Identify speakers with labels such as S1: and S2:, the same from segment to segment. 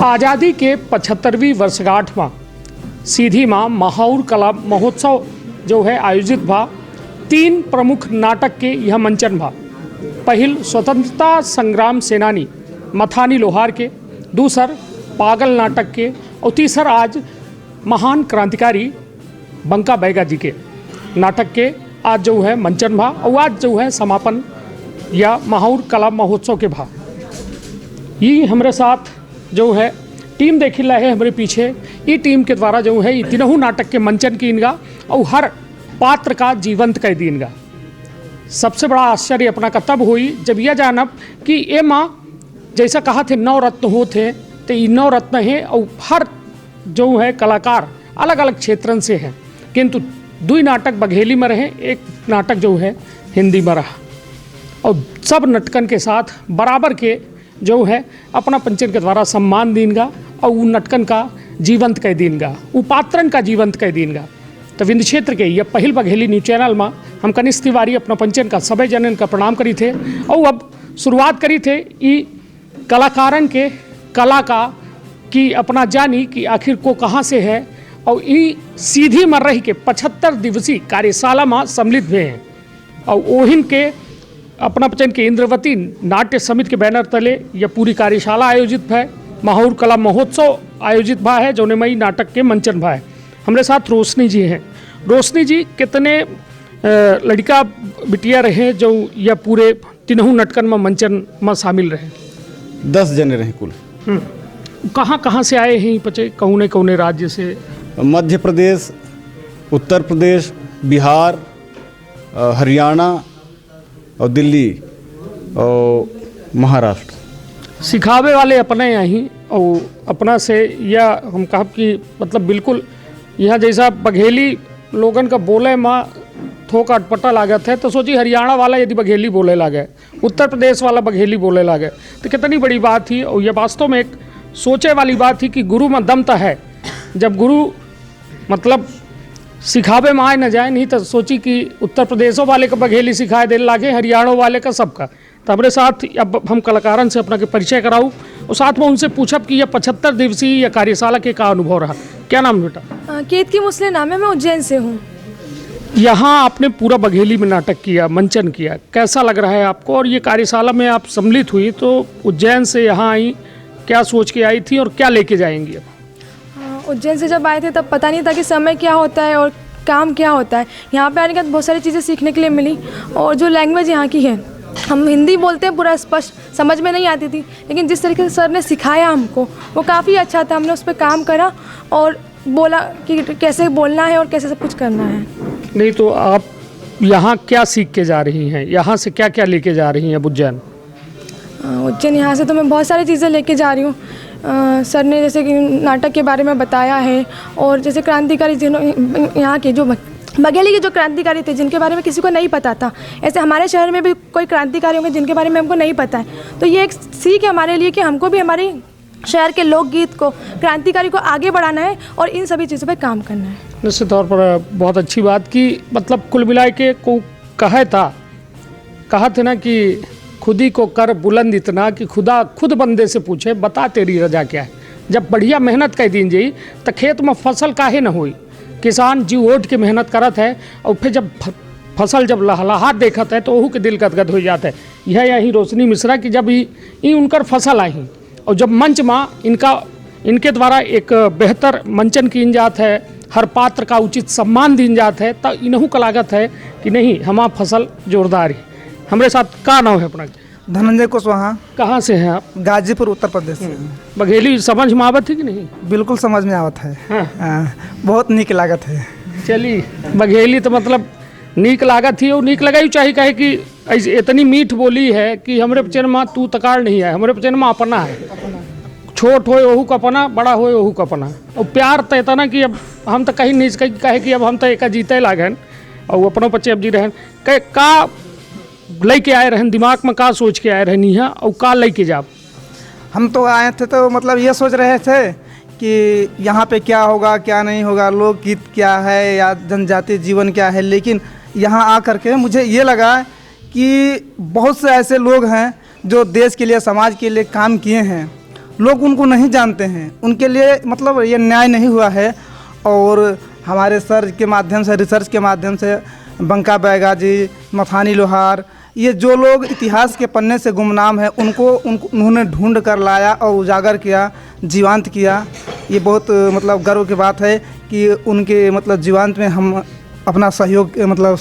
S1: आज़ादी के 75वीं वर्षगांठ में सीधी माँ महाउर कला महोत्सव जो है आयोजित भा। 3 प्रमुख नाटक के यह मंचन भा। पहिल स्वतंत्रता संग्राम सेनानी मथानी लोहार के, दूसर पागल नाटक के और तीसर आज महान क्रांतिकारी बंका बैगा जी के नाटक के आज जो है मंचन भा और आज जो है समापन या महाउर कला महोत्सव के भा। ये हमारे साथ जो है टीम देखी ला है हमारे पीछे। ये टीम के द्वारा जो है ये तीनों नाटक के मंचन की इनका और हर पात्र का जीवंत कर दी इनका। सबसे बड़ा आश्चर्य अपना का तब हुई जब यह जानब कि ये माँ जैसा कहा थे 9 रत्न हो थे तो ये 9 रत्न हैं और हर जो है कलाकार अलग अलग क्षेत्रों से हैं, किंतु 2 नाटक बघेली में रहे, एक नाटक जो है हिंदी में रहा और सब नाटकन के साथ बराबर के जो है अपना पंचन के द्वारा सम्मान दीनगा और उन नाटकन का जीवंत कह दीनगा, वो पात्रन का जीवंत कह दीनगा। तो विंध्य क्षेत्र के यह पहिल बघेली न्यूज चैनल में हम कनिष्ठ तिवारी अपना पंचन का सभी जनन का प्रणाम करी थे और अब शुरुआत करी थे ई कलाकारन के कला का कि अपना जानी कि आखिर को कहाँ से है और ई सीधी मर रही के 75 दिवसीय कार्यशाला में सम्मिलित हुए हैं और ओहिन के अपना पचन के इंद्रवती नाट्य समिति के बैनर तले यह पूरी कार्यशाला आयोजित है। महाउर कला महोत्सव आयोजित भा है जो मई नाटक के मंचन भा है। हमारे साथ रोशनी जी हैं। रोशनी जी कितने लड़का बिटिया रहे जो यह पूरे तीनों नाटकन में मंचन में शामिल रहे?
S2: 10 जने रहे कुल।
S1: कहाँ कहाँ से आए हैं पचे? कौने कौने राज्य से?
S2: मध्य प्रदेश, उत्तर प्रदेश, बिहार, हरियाणा और दिल्ली और महाराष्ट्र।
S1: सिखावे वाले अपने यहीं और अपना से या हम कहा कि मतलब बिल्कुल यहाँ जैसा बघेली लोगन का बोले माँ थोक अटपटा लागत है तो सोची हरियाणा वाला यदि बघेली बोले लागे, उत्तर प्रदेश वाला बघेली बोले लागे तो कितनी बड़ी बात थी। और यह वास्तव में एक सोचे वाली बात थी कि गुरु में दम तो है, जब गुरु मतलब सिखावे में आए न जाए, नहीं तो सोची कि उत्तर प्रदेशों वाले का बघेली सिखाए दे लागे, हरियाणा वाले का सबका। तो हमारे साथ अब हम कलाकारन से अपना के परिचय कराऊँ और साथ में उनसे पूछब कि यह 75 दिवसीय या कार्यशाला के का अनुभव रहा। क्या नाम बेटा?
S3: केतकी मुसले नाम है, मैं उज्जैन से हूँ।
S1: यहाँ आपने पूरा बघेली में नाटक किया, मंचन किया, कैसा लग रहा है आपको? और ये कार्यशाला में आप सम्मिलित हुई तो उज्जैन से यहाँ आई, क्या सोच के आई थी और क्या लेके जाएंगी अब?
S3: उज्जैन से जब आए थे तब पता नहीं था कि समय क्या होता है और काम क्या होता है। यहाँ पे आने के बाद बहुत सारी चीज़ें सीखने के लिए मिली और जो लैंग्वेज यहाँ की है, हम हिंदी बोलते हैं पूरा स्पष्ट, समझ में नहीं आती थी, लेकिन जिस तरीके से सर ने सिखाया हमको वो काफ़ी अच्छा था। हमने उस पर काम करा और बोला कि कैसे बोलना है और कैसे सब कुछ करना है।
S1: नहीं तो आप यहाँ क्या सीख के जा रही हैं? यहाँ से क्या क्या लेके जा रही हैं उज्जैन?
S3: उज्जैन यहाँ से तो मैं बहुत सारी चीज़ें लेके जा रही हूँ। सर ने जैसे कि नाटक के बारे में बताया है और जैसे क्रांतिकारी यहाँ के जो बघेली के जो क्रांतिकारी थे जिनके बारे में किसी को नहीं पता था, ऐसे हमारे शहर में भी कोई क्रांतिकारी होंगे जिनके बारे में हमको नहीं पता है। तो ये एक सीख है हमारे लिए कि हमको भी हमारे शहर के लोकगीत को, क्रांतिकारी को आगे बढ़ाना है और इन सभी चीज़ों पर काम करना है।
S1: निश्चित तौर पर बहुत अच्छी बात की, मतलब कुल मिला के को कहा थे ना कि खुदी को कर बुलंद इतना कि खुदा खुद बंदे से पूछे बता तेरी रजा क्या है। जब बढ़िया मेहनत कर दी जाई तो खेत में फसल काहे न हुई। किसान जी ओट के मेहनत करत है और फिर जब फसल जब लहलहात देखत है तो ओहू के दिल गदगद हो जाता है। यह यही रोशनी मिश्रा की जब ये उनकर फसल आई और जब मंच में इनके द्वारा एक बेहतर मंचन की जात है, हर पात्र का उचित सम्मान दी जात है, तो इनहू का लागत है कि नहीं हमारा फसल जोरदार है। हमारे साथ का नाम है अपना?
S4: धनंजय कुशवाहा।
S1: कहाँ से हैं आप?
S4: गाजीपुर, उत्तर प्रदेश से।
S1: बघेली समझ में आवत है कि नहीं?
S4: बिल्कुल समझ में आवत है।
S1: हाँ।
S4: बहुत नीक लागत है।
S1: चलिए, बघेली तो मतलब नीक लागत ही और नीक लगाई चाहिए, कहे कि इतनी मीठ बोली है कि हमारे पचन में तू तकार नहीं है, हमारे पचन में अपना है। छोट हो ओहू का अपना, बड़ा हो ओहू का अपना। और प्यार तो इतना कि अब हम तो कहीं नहीं कहे कि अब हम तो एक जीते लागन और अपनों बच्चे अब जी रहन का लेके आए रहन, दिमाग में का सोच के आए रहनी है और का लेके जाब?
S4: हम तो आए थे तो मतलब ये सोच रहे थे कि यहाँ पे क्या होगा क्या नहीं होगा, लोकगीत क्या है या जनजातीय जीवन क्या है, लेकिन यहाँ आकर के मुझे ये लगा कि बहुत से ऐसे लोग हैं जो देश के लिए, समाज के लिए काम किए हैं। लोग उनको नहीं जानते हैं, उनके लिए मतलब ये न्याय नहीं हुआ है। और हमारे सर के माध्यम से, रिसर्च के माध्यम से बंका बैगा जी, मथानी लोहार, ये जो लोग इतिहास के पन्ने से गुमनाम है उनको उन्होंने ढूंढ कर लाया और उजागर किया, जीवंत किया। ये बहुत मतलब गर्व की बात है कि उनके मतलब जीवंत में हम अपना सहयोग मतलब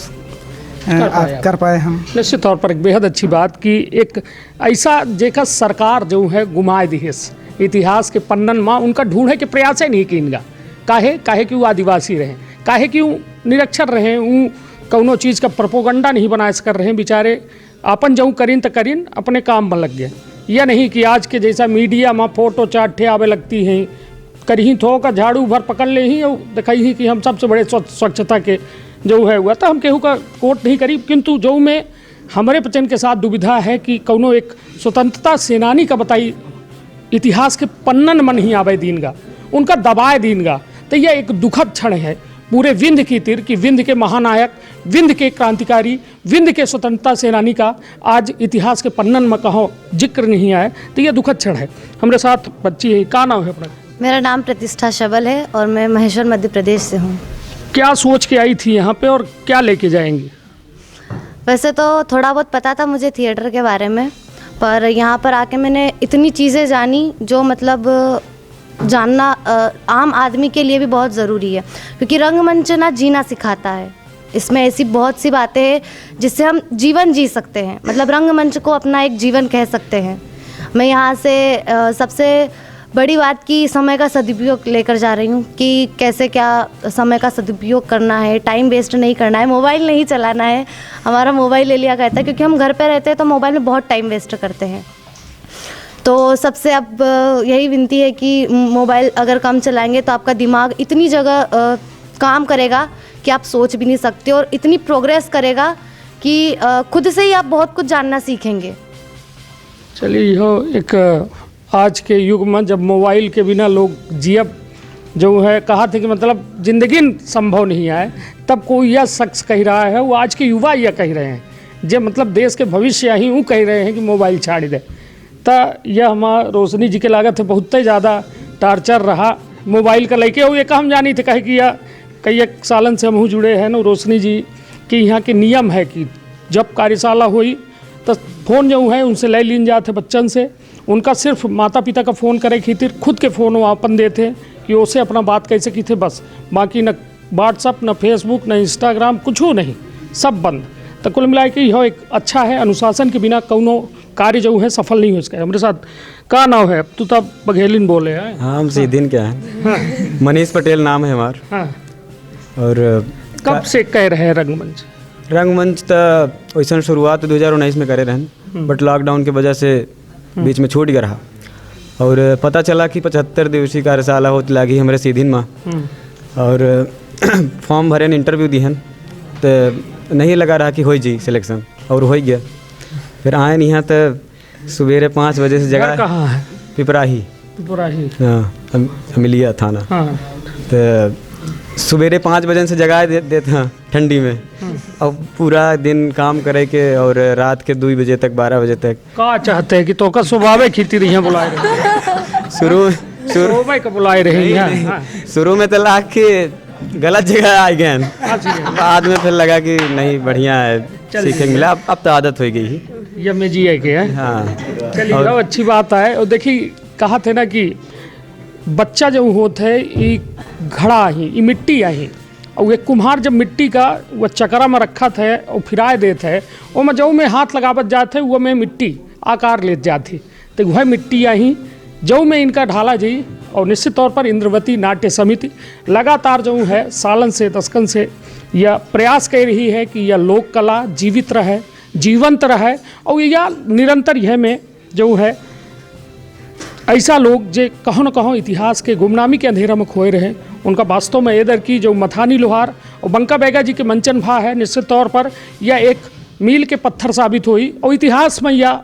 S4: कर पाए हम।
S1: निश्चित तौर पर एक बेहद अच्छी बात कि एक ऐसा जेका सरकार जो है गुमाए दिहेस इतिहास के पन्नन माँ उनका ढूंढे के प्रयास नहीं की इनका काहे कि वो आदिवासी रहे, काहे कि वो निरक्षर रहे, वो कौनो चीज़ का प्रोपोगंडा नहीं बना कर रहे बेचारे, अपन जऊँ करीन तो करीन अपने काम में लग गए। यह नहीं कि आज के जैसा मीडिया में फोटो चाटे आवे लगती हैं, कहीं थो का झाड़ू भर पकड़ ले ही और दिखाई ही कि हम सबसे बड़े स्वच्छता के जो है हुआ। तो हम केहू का कोट नहीं करी, किंतु जो में हमारे बच्चन के साथ दुविधा है कि कौनो एक स्वतंत्रता सेनानी का बताई इतिहास के पन्नन मन ही आवे दीन का, उनका दबाए दीन का। तो यह एक दुखद क्षण है पूरे विंध्य की तीर कि विंध्य के महानायक, विंध्य के क्रांतिकारी, विंध्य के स्वतंत्रता सेनानी का आज इतिहास के पन्नन में कहो जिक्र नहीं आए। तो यह दुखद क्षण है। हमारे साथ बच्ची है, क्या नाम है अपना?
S5: मेरा नाम प्रतिष्ठा शबल है और मैं महेश्वर मध्य प्रदेश से हूँ।
S1: क्या सोच के आई थी यहाँ पे और क्या लेके जाएंगी?
S5: वैसे तो थोड़ा बहुत पता था मुझे थिएटर के बारे में, पर यहाँ पर आके मैंने इतनी चीज़ें जानी जो मतलब जानना आम आदमी के लिए भी बहुत ज़रूरी है, क्योंकि रंगमंच ना जीना सिखाता है। इसमें ऐसी बहुत सी बातें हैं जिससे हम जीवन जी सकते हैं, मतलब रंगमंच को अपना एक जीवन कह सकते हैं। मैं यहाँ से सबसे बड़ी बात की समय का सदुपयोग लेकर जा रही हूँ कि कैसे क्या समय का सदुपयोग करना है, टाइम वेस्ट नहीं करना है, मोबाइल नहीं चलाना है। हमारा मोबाइल ले लिया कहता है क्योंकि हम घर पे रहते हैं तो मोबाइल में बहुत टाइम वेस्ट करते हैं। तो सबसे अब यही विनती है कि मोबाइल अगर कम चलाएंगे तो आपका दिमाग इतनी जगह काम करेगा कि आप सोच भी नहीं सकते, और इतनी प्रोग्रेस करेगा कि खुद से ही आप बहुत कुछ जानना सीखेंगे।
S1: चलिए यह एक आज के युग में जब मोबाइल के बिना लोग जियब जो है कहा थे कि मतलब ज़िंदगी संभव नहीं है, तब कोई यह शख्स कह रहा है, वो आज के युवा यह कह रहे हैं, जो मतलब देश के भविष्य ही वो कह रहे हैं कि मोबाइल छाड़ दे। तो यह हमारा रोशनी जी के लागत है बहुत ही ज़्यादा टार्चर रहा मोबाइल का लेके। और ये हम जानी थे कहे कि यह कई एक सालन से हम जुड़े हैं ना रोशनी जी कि यहाँ के नियम है कि जब कार्यशाला हुई तो फ़ोन जो है उनसे ले लीन जाते बच्चन से, उनका सिर्फ माता पिता का फ़ोन करे खातिर खुद के फ़ोन वो अपन देते कि उससे अपना बात कैसे की थे बस, बाकी न व्हाट्सअप न फेसबुक न इंस्टाग्राम कुछ नहीं, सब बंद। तो कुल मिला के यह एक अच्छा है, अनुशासन के बिना कौनो कार्य जो है सफल नहीं हो सके। हमारे साथ का नाम है? तू तब बघेलिन बोले हैं।
S6: हाँ, हम सीधीन क्या है। हाँ। मनीष पटेल नाम है हमारा।
S1: हाँ।
S6: और
S1: कब से कह रहे हैं रंगमंच?
S6: रंगमंच तो वैसा शुरुआत 2019 में करे रहन, बट लॉकडाउन की वजह से बीच में छूट गया रहा। और पता चला कि 75 दिवसीय कार्यशाला होती लगी हमारे सीधीन माँ, और फॉर्म भरे न इंटरव्यू दिहन तो नहीं लगा रहा कि हो जी सिलेक्शन, और हो गया। फिर आए नहीं यहाँ तो सवेरे 5 बजे से जगह
S1: कहाँ है?
S6: पिपराही। हाँ, अमिलिया थाना।
S1: हाँ।
S6: तो सवेरे 5 बजे से जगा देते हैं ठंडी में, और पूरा दिन काम करे के, और रात के 2 बजे तक 12 बजे तक।
S1: का चाहते हैं कि तो का स्वभाव खेती रही है बुलाए रहे शुरू का बुलाए रहे हैं।
S6: शुरू में तो लाग के गलत जगह आ गए, बाद में फिर लगा कि नहीं बढ़िया है, सीखने मिला। अब तो आदत हो गई
S1: ये में जी है के है।
S6: हाँ,
S1: चलिए अच्छी बात है। और देखिए कहा थे ना कि बच्चा जो होता है ये घड़ा ही, ये मिट्टी ही, और वे कुम्हार जब मिट्टी का वह चकरा में रखा था और फिराए देते है, वो में जो में हाथ लगावत जाते वो में मिट्टी आकार ले जाती, तो वह मिट्टी ही जो में इनका ढाला जी। और निश्चित तौर पर इंद्रवती नाट्य समिति लगातार जो है सालन से दशकन से यह प्रयास कर रही है कि यह लोक कला जीवित रहे, जीवंत रहे, और यह निरंतर यह में जो है ऐसा लोग जो कहो न कहो इतिहास के गुमनामी के अंधेरा में खोए रहे, उनका वास्तव में एदर की जो मथानी लोहार और बंका बैगा जी के मंचन भा है, निश्चित तौर पर यह एक मील के पत्थर साबित हुई, और इतिहास में यह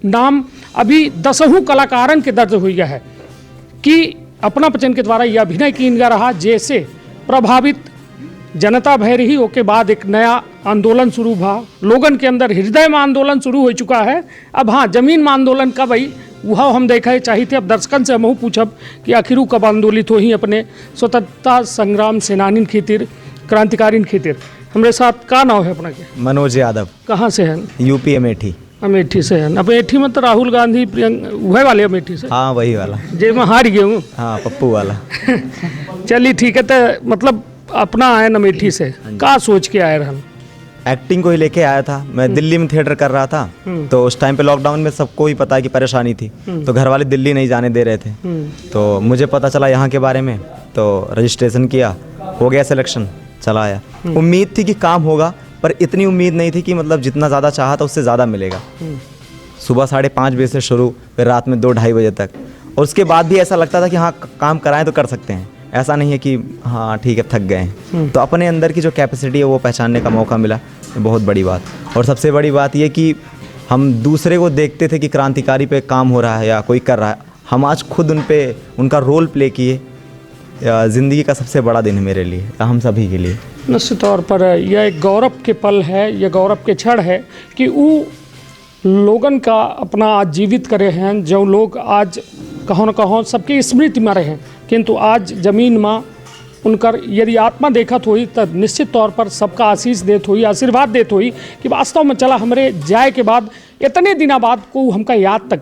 S1: नाम अभी 10 कलाकारन के दर्ज हुई है कि अपना पचन के द्वारा यह अभिनय किया रहा, जैसे प्रभावित जनता भय रही। उसके बाद एक नया आंदोलन शुरू हुआ, लोगन के अंदर हृदय में आंदोलन शुरू हो चुका है। अब हाँ, जमीन में आंदोलन कब आई वह हम देखा चाहिए। अब दर्शकन से हमहू पूछब कि आखिर उ कब आंदोलित हो ही अपने स्वतंत्रता संग्राम सेनानी खातिर, क्रांतिकारी खातिर। हमारे साथ का नाम है अपना के?
S7: मनोज यादव,
S1: कहाँ से हैं?
S7: यूपी अमेठी।
S1: अमेठी से हैं। अमेठी में तो राहुल गांधी वह वाले अमेठी से?
S7: हाँ वही वाला,
S1: जे मैं हार गया हूँ।
S7: हाँ पप्पू वाला।
S1: चलिए ठीक है, तो मतलब अपना आए अमेठी से, का सोच के आए रहन?
S7: एक्टिंग को ही लेके आया था। मैं दिल्ली में थिएटर कर रहा था, तो उस टाइम पे लॉकडाउन में सबको ही पता है कि परेशानी थी, तो घर वाले दिल्ली नहीं जाने दे रहे थे। तो मुझे पता चला यहाँ के बारे में, तो रजिस्ट्रेशन किया, हो गया सिलेक्शन, चला आया। उम्मीद थी कि काम होगा, पर इतनी उम्मीद नहीं थी कि मतलब जितना ज़्यादा चाहा था उससे ज़्यादा मिलेगा। सुबह 5:30 बजे से शुरू, फिर रात में 2-2:30 बजे तक, और उसके बाद भी ऐसा लगता था कि हाँ काम कराएं तो कर सकते हैं, ऐसा नहीं है कि हाँ ठीक है थक गए हैं। तो अपने अंदर की जो कैपेसिटी है वो पहचानने का मौका मिला, बहुत बड़ी बात। और सबसे बड़ी बात ये कि हम दूसरे को देखते थे कि क्रांतिकारी पे काम हो रहा है या कोई कर रहा है, हम आज खुद उनका रोल प्ले किए। ज़िंदगी का सबसे बड़ा दिन है मेरे लिए, हम सभी के लिए।
S1: निश्चित तौर पर यह एक गौरव के पल है, यह गौरव के क्षण है कि वो लोगन का अपना आज जीवित करे हैं, जो लोग आज कहों न कहों सबकी स्मृति में रहे हैं, किंतु आज जमीन में उनकर यदि आत्मा देखत हुई तो निश्चित तौर पर सबका आशीष देत हुई, आशीर्वाद देत हुई कि वास्तव में चला हमरे जाए के बाद इतने दिनों बाद को हमका याद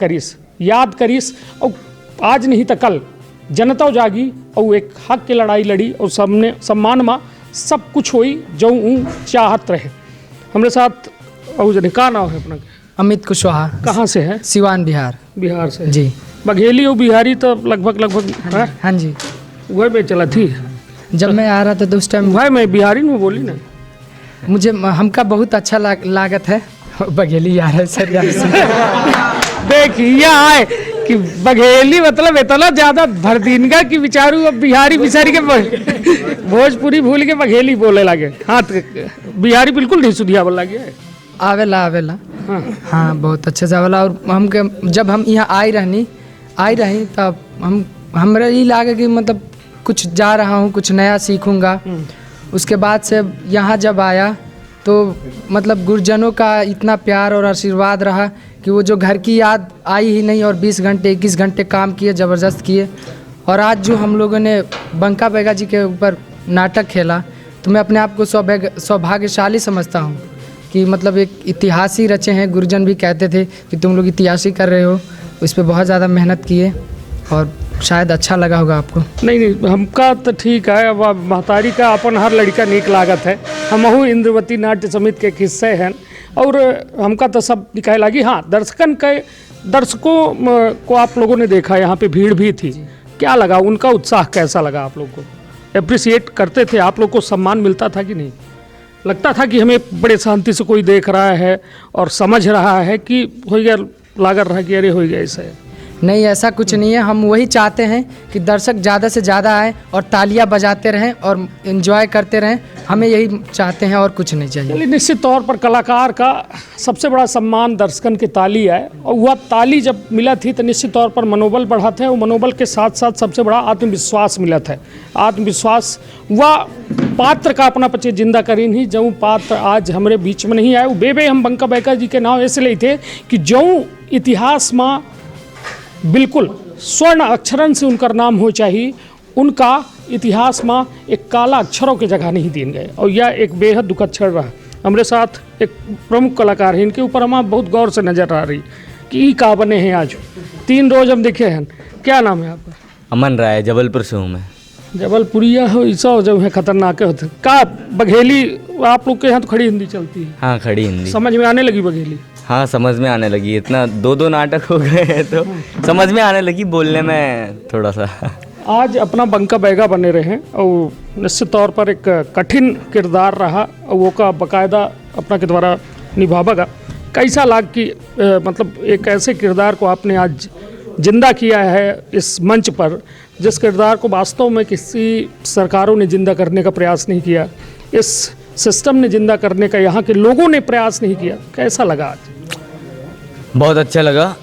S1: करीस और आज नहीं तो कल जनता जागी और एक हक की लड़ाई लड़ी और सबने सम्मान में सब कुछ हुई जो चाहत रहे। हमारे साथ और जने का नाम है अपना?
S8: अमित कुशवाहा।
S1: कहाँ से है?
S8: सिवान, बिहार।
S1: बिहार से
S8: जी।
S1: बघेली और बिहारी तो लगभग
S8: हाँ जी,
S1: वह में चला थी।
S8: जब मैं आ रहा था तो उस टाइम
S1: भाई मैं बिहारी में बोली ना,
S8: मुझे हमका बहुत अच्छा लागत है। बघेली यार है सर यार
S1: देखिए आए कि बघेली मतलब इतना ज्यादा भरदीनगा की विचारू अब बिहारी बिचारी के भोजपुरी भूल के बघेली बोले लगे। हाँ तो बिहारी बिल्कुल नहीं सुधिया बोल लगे।
S8: आवेला हाँ बहुत अच्छे से आवेला। और हमके जब हम यहाँ आई रही तब हमरा ये लागे कि मतलब कुछ जा रहा हूँ, कुछ नया सीखूँगा। उसके बाद से यहाँ जब आया तो मतलब गुरुजनों का इतना प्यार और आशीर्वाद रहा कि वो जो घर की याद आई ही नहीं, और 20 घंटे 21 घंटे काम किए, ज़बरदस्त किए। और आज जो हम लोगों ने बंका बैगा जी के ऊपर नाटक खेला, तो मैं अपने आप को सौभाग्यशाली समझता हूँ कि मतलब एक इतिहास ही रचे हैं। गुरुजन भी कहते थे कि तुम लोग इतिहास ही कर रहे हो, इस पर बहुत ज़्यादा मेहनत किए और शायद अच्छा लगा होगा आपको।
S1: नहीं हमका तो ठीक है। अब महतारी का अपन हर लड़का नीक लागत है। हमहू इंद्रवती नाट्य समिति के किस्से हैं और हमका तो सब दिखाए लगी। हाँ दर्शकों को आप लोगों ने देखा, यहाँ पे भीड़ भी थी, क्या लगा उनका उत्साह कैसा लगा? आप लोग को अप्रिसिएट करते थे? आप लोग को सम्मान मिलता था कि नहीं? लगता था कि हमें बड़े शांति से कोई देख रहा है और समझ रहा है कि हो गया, लागत रहा कि अरे हो गया ऐसा है?
S8: नहीं, ऐसा कुछ नहीं है। हम वही चाहते हैं कि दर्शक ज़्यादा से ज़्यादा आए और तालियां बजाते रहें और एंजॉय करते रहें। हमें यही चाहते हैं और कुछ नहीं चाहिए।
S1: चलिए, निश्चित तौर पर कलाकार का सबसे बड़ा सम्मान दर्शकन की ताली है, और वह ताली जब मिला थी तो निश्चित तौर पर मनोबल बढ़ा था, और मनोबल के साथ साथ सबसे बड़ा आत्मविश्वास मिला था। आत्मविश्वास वह पात्र का अपना पचे जिंदा करी नहीं, जो पात्र आज हमारे बीच में नहीं आए। वो बेबे हम बंका बैका जी के नाम ऐसे लिए थे कि जो इतिहास में बिल्कुल स्वर्ण अक्षरन से उनका नाम हो चाहिए, उनका इतिहास में एक काला अक्षरों के जगह नहीं दिए गए, और यह एक बेहद दुखद क्षण रहा। हमारे साथ एक प्रमुख कलाकार है, इनके ऊपर हम बहुत गौर से नजर आ रही कि का बने हैं। आज 3 रोज हम देखे हैं। क्या नाम है आपका?
S9: अमन राय, जबलपुर से हूँ मैं।
S1: जबलपुरिया हो ऐसा जब है खतरनाक होते का बघेली आप लोग के यहाँ तो खड़ी हिंदी चलती है?
S9: हाँ, खड़ी हिंदी।
S1: समझ में आने लगी बघेली?
S9: हाँ, समझ में आने लगी। इतना 2 नाटक हो गए हैं तो समझ में आने लगी, बोलने में थोड़ा सा।
S1: आज अपना बंका बैगा बने रहे और निश्चित तौर पर एक कठिन किरदार रहा, और वो का बाकायदा अपना के द्वारा निभावेगा। कैसा लाग कि मतलब एक ऐसे किरदार को आपने आज जिंदा किया है इस मंच पर, जिस किरदार को वास्तव में किसी सरकारों ने जिंदा करने का प्रयास नहीं किया, इस सिस्टम ने जिंदा करने का यहाँ के लोगों ने प्रयास नहीं किया। कैसा लगा आज?
S9: बहुत अच्छा लगा।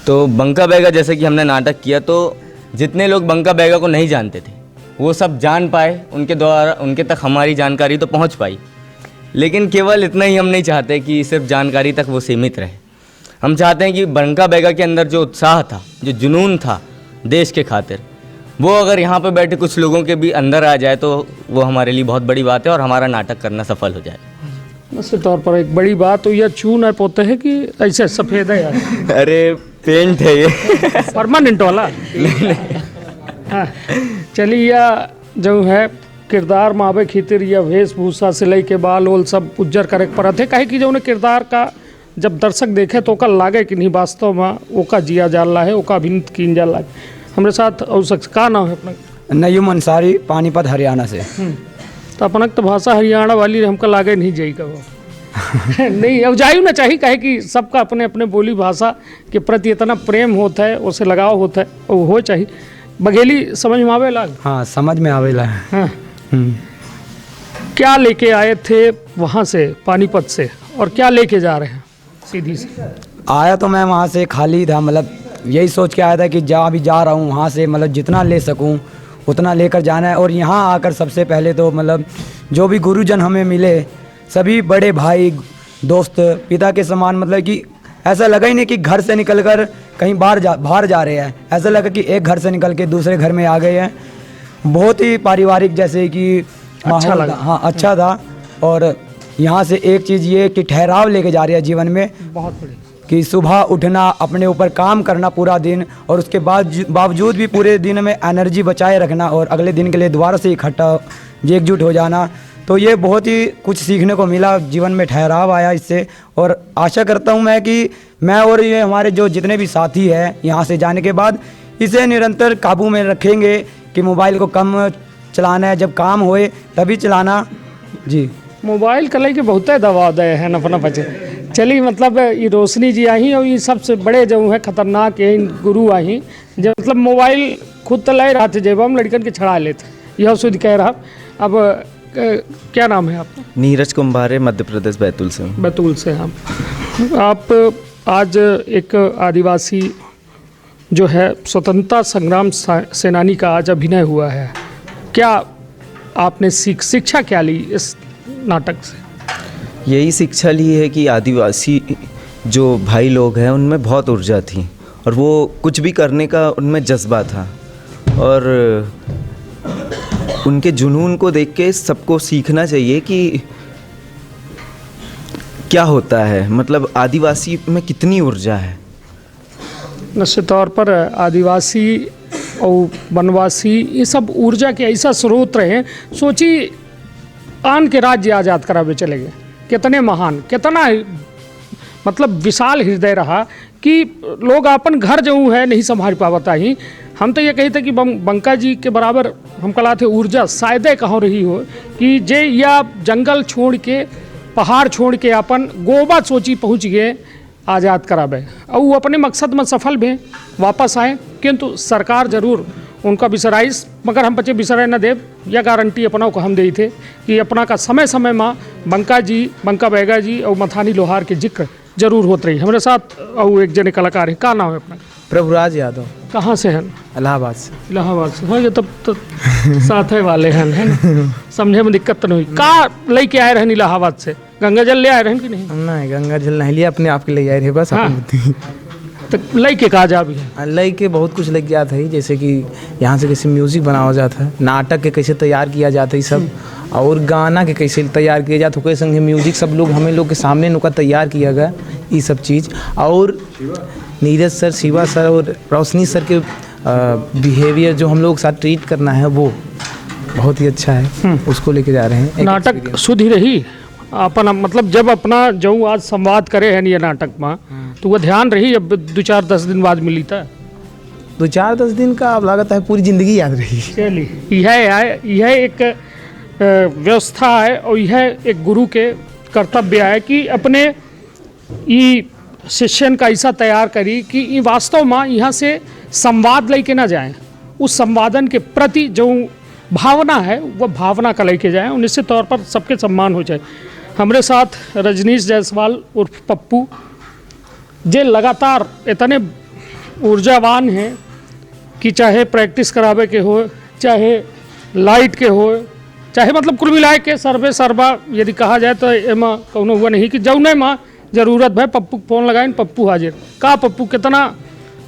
S9: तो बंका बैगा जैसे कि हमने नाटक किया, तो जितने लोग बंका बैगा को नहीं जानते थे वो सब जान पाए, उनके द्वारा उनके तक हमारी जानकारी तो पहुंच पाई। लेकिन केवल इतना ही हम नहीं चाहते कि सिर्फ जानकारी तक वो सीमित रहे। हम चाहते हैं कि बंका बेगा के अंदर जो उत्साह था, जो जुनून था देश के खातिर, वो अगर यहाँ पे बैठे कुछ लोगों के भी अंदर आ जाए तो वो हमारे लिए बहुत बड़ी बात है और हमारा नाटक करना सफल हो जाए।
S1: निश्चित तौर पर एक बड़ी बात तो यह चून है पोते है कि ऐसे सफ़ेद है यार।
S9: अरे पेंट है ये
S1: परमानेंट वाला। हाँ, चलिए यह जो है किरदार मावे खीतिर या वेशभूषा से लई के बाल ओल सब उज्जर करे परत है, काहे कि जो किरदार का जब दर्शक देखे तो ओका लागे कि नहीं वास्तव में ओका जिया जाला है, ओका अभिनीत कीन जाला है। हमारे साथ और शख्स का नाम है अपना?
S10: नयूम अंसारी, पानीपत हरियाणा से।
S1: तो अपना तो भाषा हरियाणा वाली हमको लागे नहीं जाएगा वो। नहीं अब जायू ना चाहिए, कहे कि सबका अपने अपने बोली भाषा के प्रति इतना प्रेम होता है, उससे लगाव होता है, वो हो चाहिए। बघेली समझ में आवे लाग?
S10: हाँ समझ में आवेला।
S1: हाँ। क्या लेके आए थे वहाँ से पानीपत से और क्या लेके जा रहे हैं सीधी से?
S10: आया तो मैं वहाँ से खाली था, मतलब यही सोच के आया था कि जहाँ भी जा रहा हूँ वहाँ से मतलब जितना ले सकूँ उतना लेकर जाना है। और यहाँ आकर सबसे पहले तो मतलब जो भी गुरुजन हमें मिले, सभी बड़े भाई दोस्त पिता के समान, मतलब कि ऐसा लगा ही नहीं कि घर से निकलकर कहीं बाहर जा रहे हैं। ऐसा लगा कि एक घर से निकल के दूसरे घर में आ गए हैं। बहुत ही पारिवारिक जैसे कि
S1: अच्छा लगा।
S10: हाँ अच्छा था। और यहाँ से एक चीज़ ये कि ठहराव लेके जा रही है जीवन में,
S1: बहुत बड़ी
S10: कि सुबह उठना, अपने ऊपर काम करना पूरा दिन, और उसके बावजूद भी पूरे दिन में एनर्जी बचाए रखना और अगले दिन के लिए दोबारा से इकट्ठा एकजुट हो जाना। तो ये बहुत ही कुछ सीखने को मिला, जीवन में ठहराव आया इससे। और आशा करता हूँ मैं कि मैं और ये हमारे जो जितने भी साथी हैं यहाँ से जाने के बाद इसे निरंतर काबू में रखेंगे कि मोबाइल को कम चलाना है, जब काम होए तभी चलाना। जी
S1: मोबाइल कल के बहुत दबाव दे है नफा बचे। चलिए मतलब ये रोशनी जी आई और ये सबसे बड़े जो है खतरनाक है गुरु आई, जो मतलब मोबाइल खुद तो ले रहा थे जेब हम लड़कन के छड़ा लेते, यह शुद्ध कह रहा। अब क्या नाम है आपका?
S11: नीरज कुंभारे, मध्य प्रदेश, बैतूल से।
S1: बैतूल से आप आज एक आदिवासी जो है स्वतंत्रता संग्राम सेनानी का आज अभिनय हुआ है, क्या आपने शिक्षा क्या ली इस नाटक से?
S11: यही शिक्षा ली है कि आदिवासी जो भाई लोग हैं उनमें बहुत ऊर्जा थी और वो कुछ भी करने का उनमें जज्बा था, और उनके जुनून को देख के सबको सीखना चाहिए कि क्या होता है, मतलब आदिवासी में कितनी ऊर्जा है।
S1: निश्चित तौर पर आदिवासी और वनवासी ये सब ऊर्जा के ऐसा स्रोत रहे। सोची आन के राज्य आज़ाद करावे चले गए, कितने महान, कितना मतलब विशाल हृदय रहा कि लोग अपन घर जो है नहीं संभाल पावता ही। हम तो ये कहते कि बंका जी के बराबर हम कला थे ऊर्जा शायद कहाँ रही हो कि जे या जंगल छोड़ के पहाड़ छोड़ के अपन गोबा सोची पहुँच गए आज़ाद करावे और वो अपने मकसद में सफल भी वापस आए। किंतु सरकार जरूर उनका बिसराइस, मगर हम बच्चे बिसराए न देव, यह गारंटी अपना को हम दे थे कि अपना का समय समय में बंका बैगा जी और मथानी लोहार के जिक्र जरूर होते रही। हमारे साथ और एक जने कलाकार है, का नाम है अपना?
S6: प्रभुराज यादव।
S1: कहाँ से हैं?
S6: इलाहाबाद से।
S1: इलाहाबाद से। हाँ ये तब तो साथ है वाले हैं, है ना? समझे में दिक्कत तो नहीं हुई। का लेके आए रहन इलाहाबाद से? गंगा जल ले आए रहन कि नहीं?
S6: नहीं गंगा जल नहीं लिया, अपने आप के ले आए रहे बस।
S1: हाँ। तो लई के कहा जा भी है?
S6: लई के बहुत कुछ लग गया था ही, जैसे कि यहाँ से कैसे म्यूज़िक बनाया जाता है, नाटक के कैसे तैयार किया जाता है सब, और गाना के कैसे तैयार किया जाता है, संगे म्यूजिक सब लोग हमें लोग के सामने नुका तैयार किया गया ये सब चीज़। और नीरज सर, शिवा सर और रोशनी सर के बिहेवियर जो हम लोग के साथ ट्रीट करना है वो बहुत ही अच्छा है, उसको लेके जा रहे हैं।
S1: नाटक शुद्ध ही रही अपना, मतलब जब अपना जो आज संवाद करे हैं ये नाटक में तो वो ध्यान रही, अब 2-4-10 दिन बाद मिली था
S6: 2-4-10 दिन का अब लागत है पूरी ज़िंदगी याद रही।
S1: चलिए यह एक व्यवस्था है और यह एक गुरु के कर्तव्य है कि अपने ये शिष्यन का ऐसा तैयार करी कि ये वास्तव में यहाँ से संवाद लेके ना जाएं, उस संवादन के प्रति जो भावना है वह भावना का लेके जाएं और निश्चित तौर पर सबके सम्मान हो जाए। हमारे साथ रजनीश जायसवाल उर्फ पप्पू जे लगातार इतने ऊर्जावान हैं कि चाहे प्रैक्टिस करावे के हो, चाहे लाइट के हो, चाहे मतलब कुल मिलाए के सर्वे सर्वा यदि कहा जाए तो एमा कौनो हुआ नहीं कि जौने माँ जरूरत भाई पप्पू फोन लगाइन पप्पू हाजिर का पप्पू कितना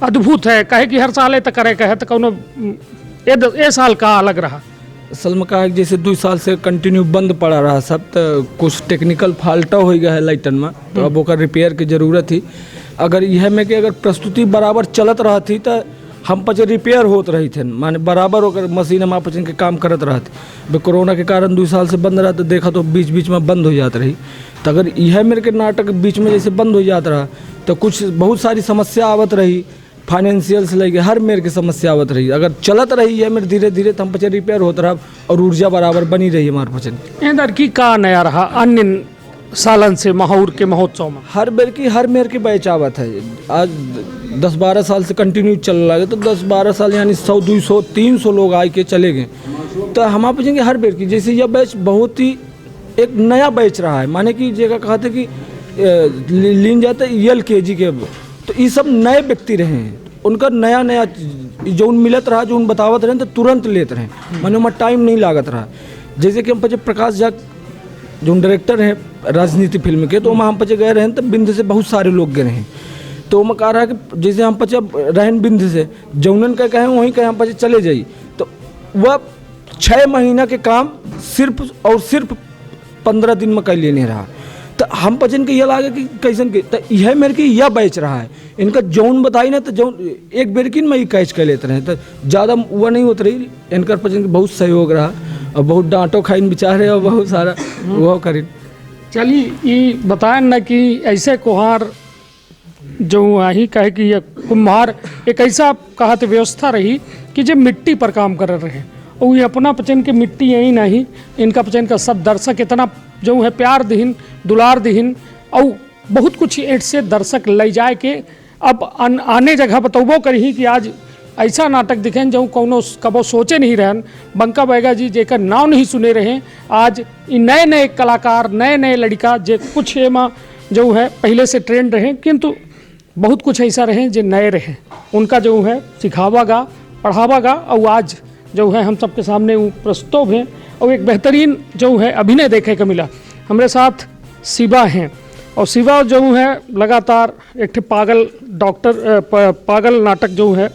S1: अद्भुत है कहे कि हर साल तो करे कहे तो कौनो ए साल का अलग रहा।
S12: असल में कहा जैसे 2 साल से कंटिन्यू बंद पड़ा रहा सब तो कुछ टेक्निकल फॉल्ट हो गया है लाइटन में तो अब ओकर रिपेयर की जरूरत थी। अगर यह में कि अगर प्रस्तुति बराबर चलत रहा थी तो हम पचे रिपेयर होत रही थे माने बराबर होकर मशीन हम पचन के काम करत रहा थी। कोरोना के कारण 2 साल से बंद रहा तो देखा तो बीच बीच में बंद हो जात रही। तो अगर यह मेरे के नाटक बीच में जैसे बंद हो जात रहा तो कुछ बहुत सारी समस्या आवत रही फाइनेंशियल से लेके हर मेरे की समस्या आवत रही। अगर चलत रही है मेरे धीरे धीरे तो हम पचे रिपेयर होता रहा और ऊर्जा बराबर बनी रही हमारे पचन।
S1: इधर की का नया रहा अन्य सालन से महाउर के महोत्सव में
S12: हर मेर की बैच आवत है। आज 10-12 साल से कंटिन्यू चल रहा है तो 10-12 साल यानी 100-200-300 लोग आए के चले गए। तो हम आप पूछेंगे हर बेर की जैसे यह बैच बहुत ही एक नया बैच रहा है माने कि जगह कहते कि लीन जाते LKG के तो ये सब नए व्यक्ति रहे हैं उनका नया नया जो उन मिलत रहा जो उन बतावत रहे तो तुरंत लेते रहे माने उनमें टाइम नहीं लागत रहा। जैसे कि हम पचे प्रकाश झा जो डायरेक्टर हैं राजनीति फिल्म के तो हम पचे गए रहे तो बिंद से बहुत सारे लोग गए हैं। तो मैं कह रहा है कि जैसे हम पचे रहन बिंद से जौनन का कहें वहीं कहें हम पचे चले जाइए तो वह 6 महीना के काम सिर्फ और सिर्फ 15 दिन में कर लेने रहा। तो हम पचन के यह लागे कि कैसन के तो यह मेरे की यह बैच रहा है इनका जौन बताई ना तो जौन एक बेरकिन में ही कैच कर लेते रहे तो ज़्यादा वह नहीं होती रही। इनका पचन के बहुत सहयोग रहा और बहुत डांटो खाइन बेचारे और बहुत सारा वो करी।
S1: चलिए ये बताएं ना कि ऐसे कुम्हार जो वही कहे कि ये कुम्हार एक ऐसा कहत व्यवस्था रही कि जो मिट्टी पर काम कर रहे और ये अपना पचन के मिट्टी यही नहीं इनका पचन का सब दर्शक इतना जो है प्यार दहीन दुलार दहीन और बहुत कुछ एट से दर्शक ले जाए के अब आने जगह बतौबो करी कि आज ऐसा नाटक दिखें जो कोनो कबो सोचे नहीं रहन बंका बैगा जी जेकर नाव नहीं सुने रहे आज नए नए कलाकार नए नए लड़का जे कुछ एमा जो है पहले से ट्रेंड रहे किंतु बहुत कुछ ऐसा रहे जो नए रहे उनका जो है सिखावागा पढ़ावागा और आज जो है हम सबके सामने प्रस्तुत हैं और एक बेहतरीन जो है अभिनय देखे को मिला। हमारे साथ शिवा हैं और शिवा जो है लगातार एक पागल डॉक्टर पागल नाटक जो है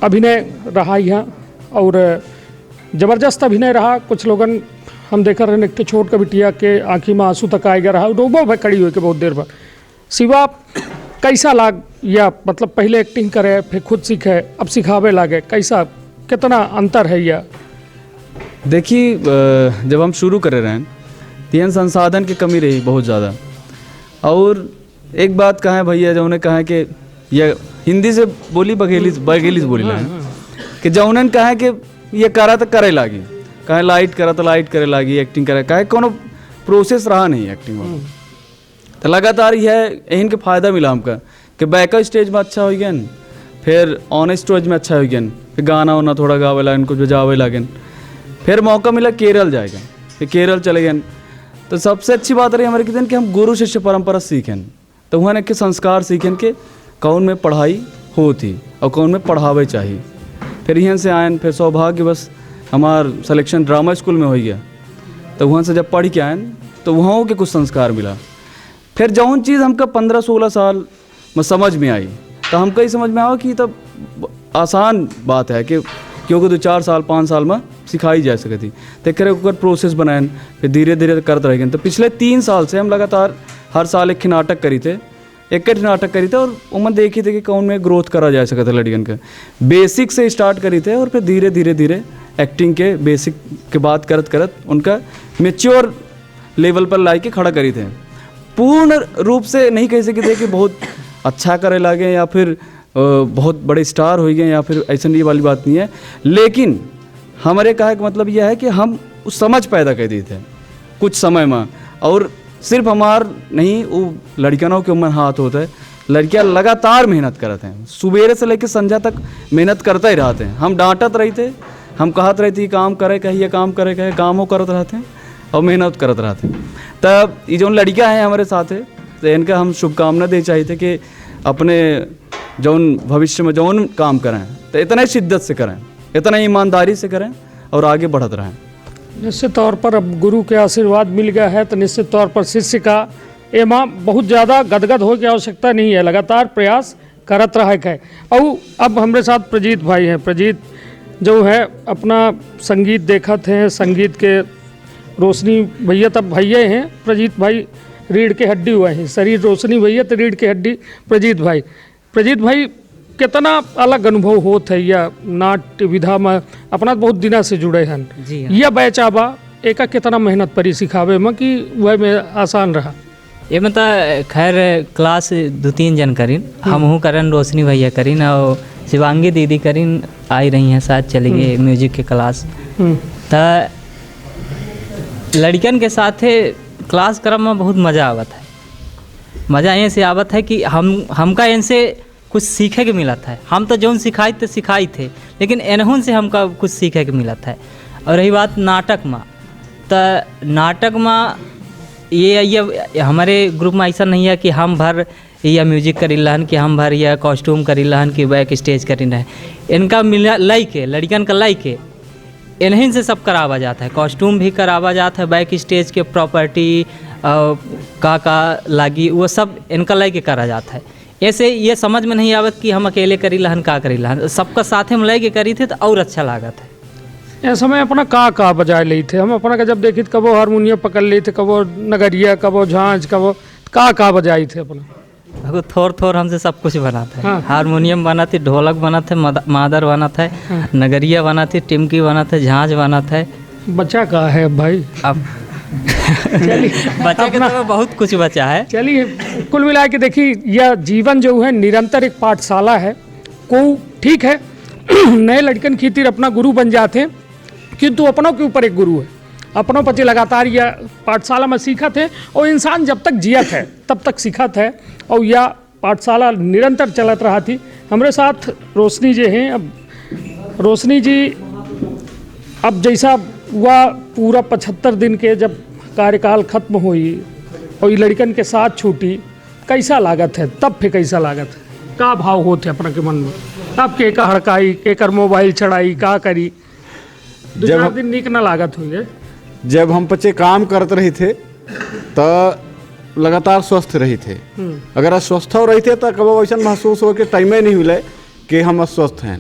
S1: अभिनय रहा यहाँ और ज़बरदस्त अभिनय रहा। कुछ लोगन हम देखा रहे एक छोट का बिटिया के आँखी में आंसू तक आएगा रहा डोबो भाई खड़ी हुई के बहुत देर बाद। शिवा कैसा लाग या मतलब पहले एक्टिंग करे फिर खुद सीखे अब सिखावे लागे कैसा कितना अंतर है यह?
S2: देखिए जब हम शुरू कर रहे हैं तो संसाधन की कमी रही बहुत ज़्यादा और एक बात कहा है भैया जो उन्हें कहा कि यह हिंदी से बोली बघेली से बोली ला कि जो उन्होंने कहा कि ये करा तो करे लागी कहे लाइट करा तो लाइट करे लागी एक्टिंग करे कहे कोनो प्रोसेस रहा नहीं एक्टिंग में तो लगातार यह इनके फायदा मिला हमका कि बैक स्टेज में अच्छा हो गया फिर ऑन स्टेज में अच्छा हो गया फिर गाना वाना थोड़ा गावे लागन कुछ बजावे लागन फिर मौका मिला केरल जाएगा फिर केरल चले गए। तो सबसे अच्छी बात रही हमारे कितने कि हम गुरु शिष्य परंपरा सीखें तो वहाँ के संस्कार सीखें कि कौन में पढ़ाई होती और कौन में पढ़ावे चाहिए। फिर यहाँ से आए फिर सौभाग्य बस हमार सिलेक्शन ड्रामा स्कूल में हो गया तो वहाँ से जब पढ़ के आए तो वहाँ के कुछ संस्कार मिला। फिर जौन चीज़ हमका 15-16 साल में समझ में आई तो हमका ही समझ में आया कि तब आसान बात है कि क्योंकि 2-4 साल 5 साल में सिखाई जा सकती तो एक प्रोसेस बनाए फिर धीरे धीरे करते रह गए। तो पिछले 3 साल से हम लगातार हर साल एक नाटक करी थे और उमन देखी थे कि कौन में ग्रोथ करा जा सकता है लड़कियन के बेसिक से स्टार्ट करी थे और फिर धीरे धीरे एक्टिंग के बेसिक के बात करत उनका मेच्योर लेवल पर ला के खड़ा करी थे। पूर्ण रूप से नहीं कह सकते थे कि बहुत अच्छा करे लागे या फिर बहुत बड़े स्टार हो गए या फिर ऐसा ये वाली बात नहीं है, लेकिन हमारे कहा का मतलब यह है कि हम उस समझ पैदा कर दिए थे कुछ समय में और सिर्फ हमार नहीं वो लड़कियों के उम्र हाथ होता है लड़कियां लगातार मेहनत करते हैं सुबेरे से लेकर संध्या तक मेहनत करते ही रहते हैं। हम डांटत रही थे हम कहत रही थी काम करे कहे ये काम करे कहे काम हो करते रहते हैं और मेहनत करते रहते हैं। तब ये जो लड़कियां हैं हमारे साथ है तो इनका हम शुभकामना दे चाहिए थे कि अपने जौन भविष्य में जौन काम करें तो इतना शिद्दत से करें इतना ईमानदारी से करें और आगे बढ़ते रहें।
S1: निश्चित तौर पर अब गुरु के आशीर्वाद मिल गया है तो निश्चित तौर पर शिष्य का एमा बहुत ज़्यादा गदगद हो की आवश्यकता नहीं है, लगातार प्रयास करत रहे है। और अब हमारे साथ प्रजीत भाई हैं। प्रजीत जो है अपना संगीत देखत हैं, संगीत के रोशनी भैया तब भैया हैं, प्रजीत भाई रीढ़ के हड्डी हुए हैं, शरीर रोशनी भैया तो रीढ़ के हड्डी प्रजीत भाई। प्रजीत भाई कितना अलग अनुभव होत है या नाट्य विधा में अपना बहुत दिना से जुड़े हैं
S13: जी हाँ।
S1: यह बैचाबा एक कितना मेहनत परी सिखावे में कि वह में आसान रहा?
S13: ये मतलब खैर क्लास 2-3 जन करीन, हमहू करन, रोशनी भैया करीन और शिवांगी दीदी करीन आई रही हैं, साथ चली गई म्यूजिक के क्लास। तो लड़कन के साथ क्लास करब में बहुत मज़ा आवत है। मज़ा ये से आवत है कि हमका इनसे कुछ सीखे के मिलत है। हम तो जौन सिखाई थे लेकिन इन्हों से हमका कुछ सीखे के मिलत है। और रही बात नाटक में, तो नाटक में ये हमारे ग्रुप में ऐसा नहीं है कि हम भर या म्यूजिक करी लहन, कि हम भर या कॉस्ट्यूम करी लहन, कि बैक स्टेज करी रहे। इनका मिला लाई के लड़कन का लाई के इन्हीं से सब करावा जाता है। कॉस्ट्यूम भी करावा जाता है, बैक स्टेज के प्रॉपर्टी का लागी वो सब इनका लाई के करा जाता है। ऐसे ये समझ में नहीं आवत कि हम अकेले करी लहन का करी लहन, सबका साथे में लाई के करी थे तो और अच्छा लागत है।
S1: इस समय अपना का बजाए ली थे हम, अपना का जब देखी कबो हारमोनियम पकड़ ली थे, कबो नगरिया, कबो झांझ, कबो का बजाई थे अपना?
S13: थोड़ हमसे सब कुछ बना था। हाँ। हारमोनियम बना थी, ढोलक बना थे, मादर बना था। हाँ। नगरिया बना थी, टिमकी बना था, झांझ बना था।
S1: बचा का है भाई अब?
S13: बचा के तो बहुत कुछ बचा है।
S1: चलिए कुल मिला के देखिए यह जीवन जो है निरंतर एक पाठशाला है। को ठीक है नए लड़कन की तीर अपना गुरु बन जाते हैं, किंतु अपनों के ऊपर एक गुरु है। अपनों पति लगातार यह पाठशाला में सीखत है और इंसान जब तक जियत है तब तक सीखत है और यह पाठशाला निरंतर चलत रहा थी। हमारे साथ रोशनी जी हैं। अब रोशनी जी, अब जैसा हुआ पूरा 75 दिन के जब कार्यकाल खत्म हुई और ये लड़कन के साथ छूटी, कैसा लागत है तब? फिर कैसा लागत है, का भाव होते अपना के मन में? अब के का हड़काई, के कर मोबाइल चढ़ाई, का करी? 2-4 दिन नीक न लागत हुई है।
S14: जब हम बच्चे काम करते रहे थे तो लगातार स्वस्थ रही थे। अगर अस्वस्थ हो रही थे तो कब वैसा महसूस हो कि टाइम नहीं मिले कि हम अस्वस्थ हैं।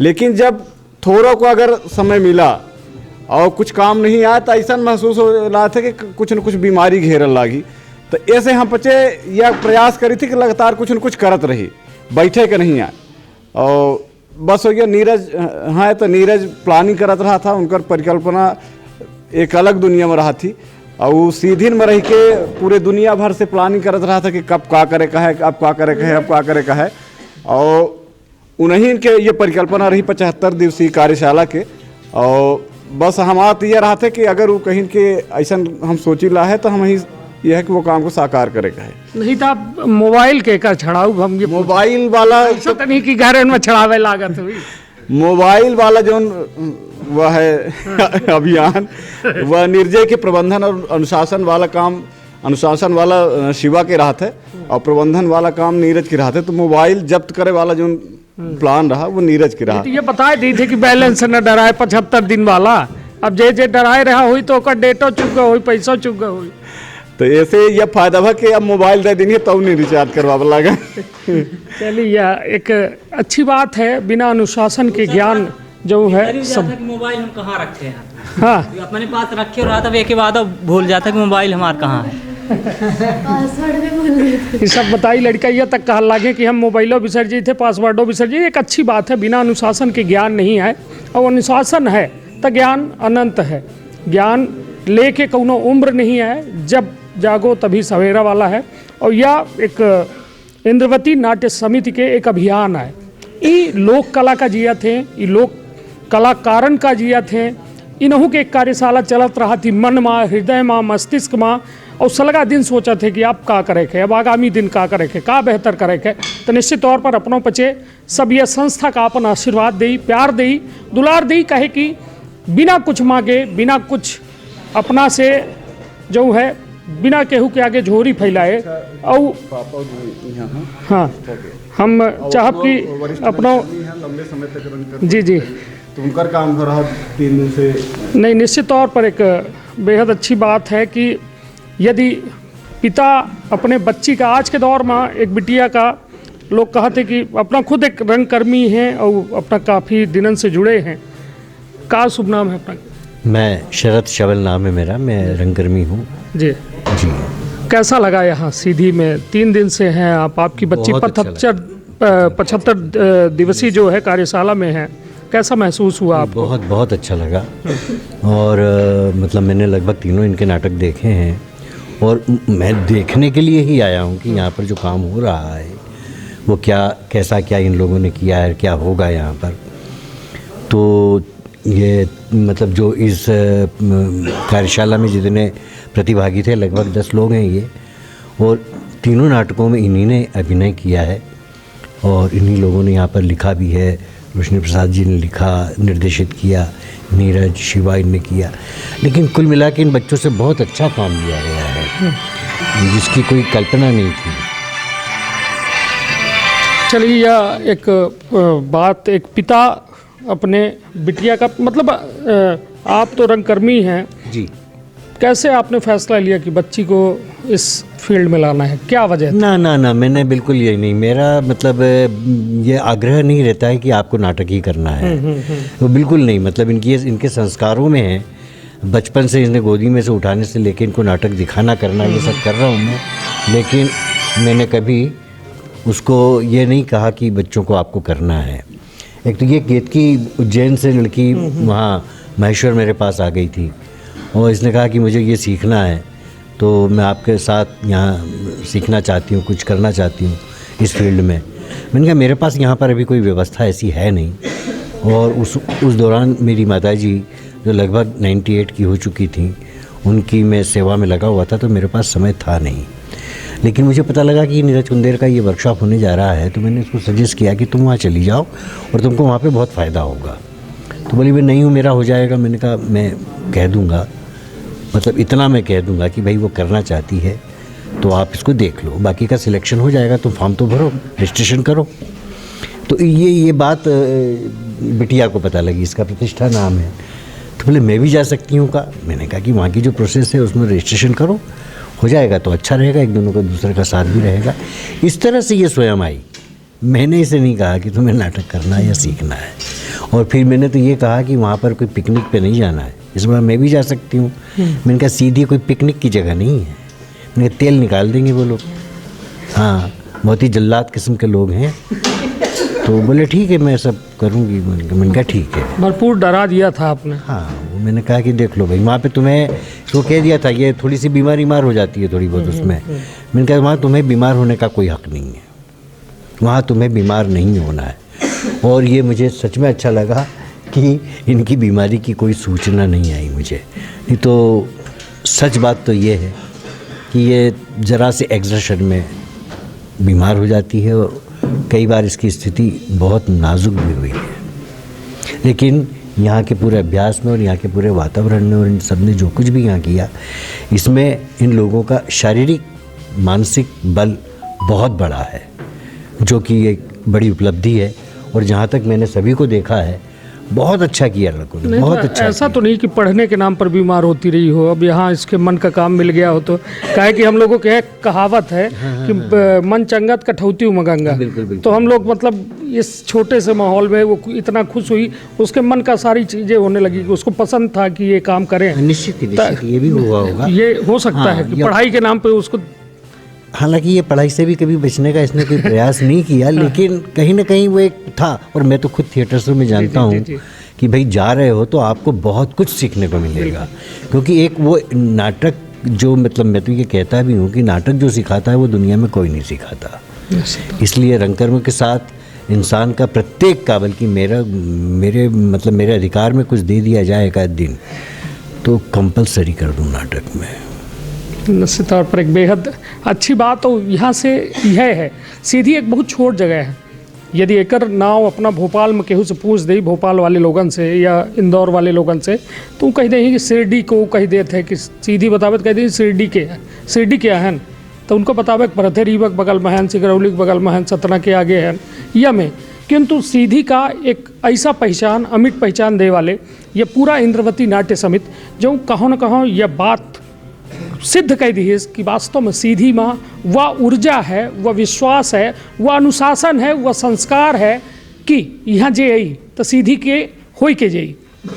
S14: लेकिन जब थोड़ा को अगर समय मिला और कुछ काम नहीं आया तो ऐसा महसूस हो रहा था कि कुछ न कुछ बीमारी घेरल लागी। तो ऐसे हम बच्चे यह प्रयास करी थी कि लगातार कुछ न कुछ करत रही, बैठे के नहीं आए। और बस हो गया नीरज हाँ, तो नीरज प्लानिंग करत रहा था, उनकर परिकल्पना एक अलग दुनिया में रहा थी और वो सीधीन में रह के पूरे दुनिया भर से प्लानिंग करत रहा था कि कब का करे का है, अब का करे का है, अब का करे का है। और उन्हीं के ये परिकल्पना रही 75 दिवसीय कार्यशाला के। और बस हमारा तो ये रहा था कि अगर वो कहीं के ऐसा हम सोची ला है तो हम ही यह है कि वो काम को साकार करेगा है।
S1: नहीं तो आप मोबाइल के का छड़ाऊ? हम ये
S14: मोबाइल वाला
S1: ऐसा तो नहीं कि घर में छड़ावे लागत हुई।
S14: मोबाइल वाला जो वह है अभियान, वह निर्जय के प्रबंधन और अनुशासन वाला काम, अनुशासन वाला शिवा के रहा थे और प्रबंधन वाला काम नीरज के रहा थे। तो मोबाइल जब्त करे वाला जो प्लान रहा वो नीरज के रहा।
S1: ये बताए दी थे कि बैलेंस न डराए 75 दिन वाला, अब जे डराए रहा हुई तो डेटो चुक गए हुई, पैसा चुक गए हुई।
S14: तो ऐसे यह फायदा है कि अब मोबाइल दे देंगे तब नहीं रिचार्ज करवा लगा।
S1: चलिए यह एक अच्छी बात है। बिना अनुशासन के ज्ञान जो है सब।
S13: मोबाइल हम कहाँ रखे हैं?
S1: हाँ,
S13: अपने पास रखे रहा था, एक के बाद भूल जाता कि मोबाइल हमारा कहाँ है।
S1: ये सब बताई लड़का यह तक कहा लागे कि हम मोबाइलों बिसर जी थे, पासवर्डों बिसर जी। एक अच्छी बात है, बिना अनुशासन के ज्ञान नहीं है और अनुशासन है तो ज्ञान अनंत है। ज्ञान लेके कोनो उम्र नहीं है, जब जागो तभी सवेरा वाला है। और यह एक इंद्रवती नाट्य समिति के एक अभियान है। ये लोक कला का जिया थे, ये लोक कलाकारन का जिया थे। इन्हों के एक कार्यशाला चलत रहा थी मन में, हृदय में, मस्तिष्क में। और सलगा दिन सोचा थे कि अब का करे के, अब आगामी दिन का करे के, का बेहतर करे के। तो निश्चित तौर पर अपनों पचे सब यह संस्था का अपन आशीर्वाद दी, प्यार दी, दुलार दी। कहे कि बिना कुछ मांगे, बिना कुछ अपना से जो है, बिना केहू के आगे झोरी फैलाए। और हाँ, हम चाहब कि अपना
S14: लंबे समय तक
S1: जी
S14: तो उनका काम कर रहा 3 दिन से।
S1: नहीं, निश्चित तौर पर एक बेहद अच्छी बात है कि यदि पिता अपने बच्ची का आज के दौर में एक बिटिया का लोग कहते कि अपना खुद एक रंगकर्मी हैं और अपना काफ़ी दिनन से जुड़े हैं। का शुभ नाम है अपना?
S15: मैं शरद शवल नाम है मेरा, मैं रंगकर्मी हूँ
S1: जी
S15: जी।
S1: कैसा लगा यहाँ सीधी में 3 दिन से हैं आप? आपकी बच्ची
S15: बहुत अच्छा
S1: 75 दिवसीय जो है कार्यशाला में है, कैसा महसूस हुआ आपको?
S15: बहुत बहुत अच्छा लगा। और मतलब मैंने लगभग तीनों इनके नाटक देखे हैं और मैं देखने के लिए ही आया हूँ कि यहाँ पर जो काम हो रहा है वो कैसा इन लोगों ने किया है, क्या होगा यहाँ पर। तो ये मतलब जो इस कार्यशाला में जितने प्रतिभागी थे लगभग 10 लोग हैं ये, और तीनों नाटकों में इन्हीं ने अभिनय किया है और इन्हीं लोगों ने यहाँ पर लिखा भी है। रोशनी प्रसाद जी ने लिखा, निर्देशित किया, नीरज शिवा इनने किया। लेकिन कुल मिला के इन बच्चों से बहुत अच्छा काम लिया गया है जिसकी कोई कल्पना नहीं थी।
S1: चलिए, यह एक बात, एक पिता अपने बिटिया का मतलब आप तो रंगकर्मी हैं
S15: जी,
S1: कैसे आपने फैसला लिया कि बच्ची को इस फील्ड में लाना है? क्या वजह?
S15: ना मैंने बिल्कुल ये नहीं, मेरा मतलब ये आग्रह नहीं रहता है कि आपको नाटक ही करना है। वो बिल्कुल नहीं, मतलब इनके संस्कारों में है, बचपन से इन्हें गोदी में से उठाने से लेकर इनको नाटक दिखाना करना ये सब कर रहा हूँ मैं। लेकिन मैंने कभी उसको ये नहीं कहा कि बच्चों को आपको करना है। एक तो ये गेत की उज्जैन से लड़की वहाँ महेश्वर मेरे पास आ गई थी और इसने कहा कि मुझे ये सीखना है, तो मैं आपके साथ यहाँ सीखना चाहती हूँ, कुछ करना चाहती हूँ इस फील्ड में। मैंने कहा मेरे पास यहाँ पर अभी कोई व्यवस्था ऐसी है नहीं। और उस दौरान मेरी माताजी जो लगभग 98 की हो चुकी थी, उनकी मैं सेवा में लगा हुआ था, तो मेरे पास समय था नहीं। लेकिन मुझे पता लगा कि नीरज कुंदेर का ये वर्कशॉप होने जा रहा है, तो मैंने उसको सजेस्ट किया कि तुम वहाँ चली जाओ और तुमको वहाँ पे बहुत फ़ायदा होगा। तो बोली भाई नहीं हूँ, मेरा हो जाएगा। मैंने कहा मैं कह दूँगा, मतलब इतना मैं कह दूँगा कि भाई वो करना चाहती है तो आप इसको देख लो, बाकी का सिलेक्शन हो जाएगा, तुम फॉर्म तो भरो, रजिस्ट्रेशन करो। तो ये बात बिटिया को पता लगी, इसका प्रतिष्ठा नाम है। तो बोले मैं भी जा सकती हूँ का? मैंने कहा कि वहाँ की जो प्रोसेस है उसमें रजिस्ट्रेशन करो, हो जाएगा तो अच्छा रहेगा, एक दोनों का दूसरे का साथ भी रहेगा। इस तरह से ये स्वयं आई। मैंने इसे नहीं कहा कि तुम्हें नाटक करना है या सीखना है। और फिर मैंने तो ये कहा कि वहाँ पर कोई पिकनिक पे नहीं जाना है, इस बार मैं भी जा सकती हूँ। मैंने कहा सीधी कोई पिकनिक की जगह नहीं है। मैंने कहा तेल निकाल देंगे वो लोग, हाँ बहुत ही जल्लाद किस्म के लोग हैं। तो बोले ठीक है मैं सब करूँगी। मैंने कहा ठीक है।
S1: भरपूर डरा दिया था आपने?
S15: हाँ, वो मैंने कहा कि देख लो भाई, वहाँ पे तुम्हें तो कह दिया था ये थोड़ी सी बीमार हो जाती है थोड़ी बहुत उसमें। मैंने कहा वहाँ तुम्हें बीमार होने का कोई हक़ नहीं है, वहाँ तुम्हें बीमार नहीं होना है। और ये मुझे सच में अच्छा लगा कि इनकी बीमारी की कोई सूचना नहीं आई मुझे। नहीं तो सच बात तो ये है कि ये ज़रा से एग्जर्शन में बीमार हो जाती है और कई बार इसकी स्थिति बहुत नाजुक भी हुई है। लेकिन यहाँ के पूरे अभ्यास में और यहाँ के पूरे वातावरण में और इन सब ने जो कुछ भी यहाँ किया, इसमें इन लोगों का शारीरिक मानसिक बल बहुत बड़ा है, जो कि एक बड़ी उपलब्धि है। और जहाँ तक मैंने सभी को देखा है बहुत अच्छा किया लड़कों ने, बहुत अच्छा।
S1: ऐसा तो नहीं कि पढ़ने के नाम पर बीमार होती रही हो, अब यहाँ इसके मन का काम मिल गया हो। तो काहे कि हम लोगों के एक कहावत है कि मन चंगत कठौती उमगंगा। तो हम लोग मतलब इस छोटे से माहौल में वो इतना खुश हुई, उसके मन का सारी चीज़ें होने लगी कि उसको पसंद था कि ये काम करें।
S15: निश्चित ये भी हुआ होगा,
S1: ये हो सकता है कि पढ़ाई के नाम पर उसको,
S15: हालांकि ये पढ़ाई से भी कभी बचने का इसने कोई प्रयास नहीं किया, लेकिन कहीं ना कहीं वो एक था। और मैं तो खुद थिएटर्स में जानता हूँ कि भाई जा रहे हो तो आपको बहुत कुछ सीखने को मिलेगा। क्योंकि एक वो नाटक जो मतलब मैं तो ये कहता भी हूँ कि नाटक जो सिखाता है वो दुनिया में कोई नहीं सिखाता। इसलिए रंगकर्म के साथ इंसान का प्रत्येक का, बल्कि मेरे अधिकार में कुछ दे दिया जाए एक आध दिन तो कंपलसरी कर दूँ नाटक में।
S1: निश्चित तौर पर एक बेहद अच्छी बात। तो यहाँ से यह है सीधी एक बहुत छोट जगह है। यदि एकर नाव अपना भोपाल में केहू से पूछ दे, भोपाल वाले लोगन से या इंदौर वाले लोगन से, तो वो कह दे कि शिरडी को कह देते हैं कि सीधी बतावत कह दी शिरडी के है, शिरडी क्या है तो उनको बतावे पड़ते रीवक बगल में है, सिगरौली के बगल में है, सतना के आगे है या में। किंतु सीधी का एक ऐसा पहचान, अमिट पहचान दे वाले ये पूरा इंद्रवती नाट्य समिति, जो कहो न कहो यह बात सिद्ध कर दी है कि वास्तव में सीधी माँ वह ऊर्जा है, वह विश्वास है, वह अनुशासन है, वह संस्कार है कि यहाँ जे आई तो सीधी के हो के जाई।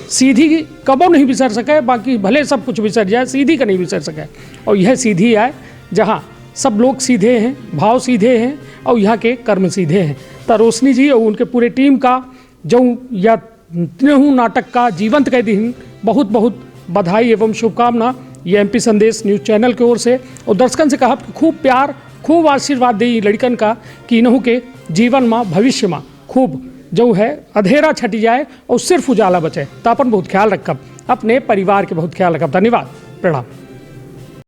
S1: सीधी कबो नहीं बिसर सके, बाकी भले सब कुछ बिसर जाए, सीधी का नहीं बिसर सके। और यह सीधी है जहाँ सब लोग सीधे हैं, भाव सीधे हैं और यहाँ के कर्म सीधे हैं। तो रोशनी जी और उनके पूरे टीम का जो या तीनों नाटक का जीवंत कह दी बहुत बहुत बधाई एवं शुभकामना ये MP संदेश न्यूज़ चैनल की ओर से। और दर्शकन से कहा खूब प्यार खूब आशीर्वाद दी लड़कन का कि इन्हों के जीवन में भविष्य में खूब जो है अंधेरा छटी जाए और सिर्फ उजाला बचे। तो अपन बहुत ख्याल रखब, अपने परिवार के बहुत ख्याल रखब। धन्यवाद, प्रणाम।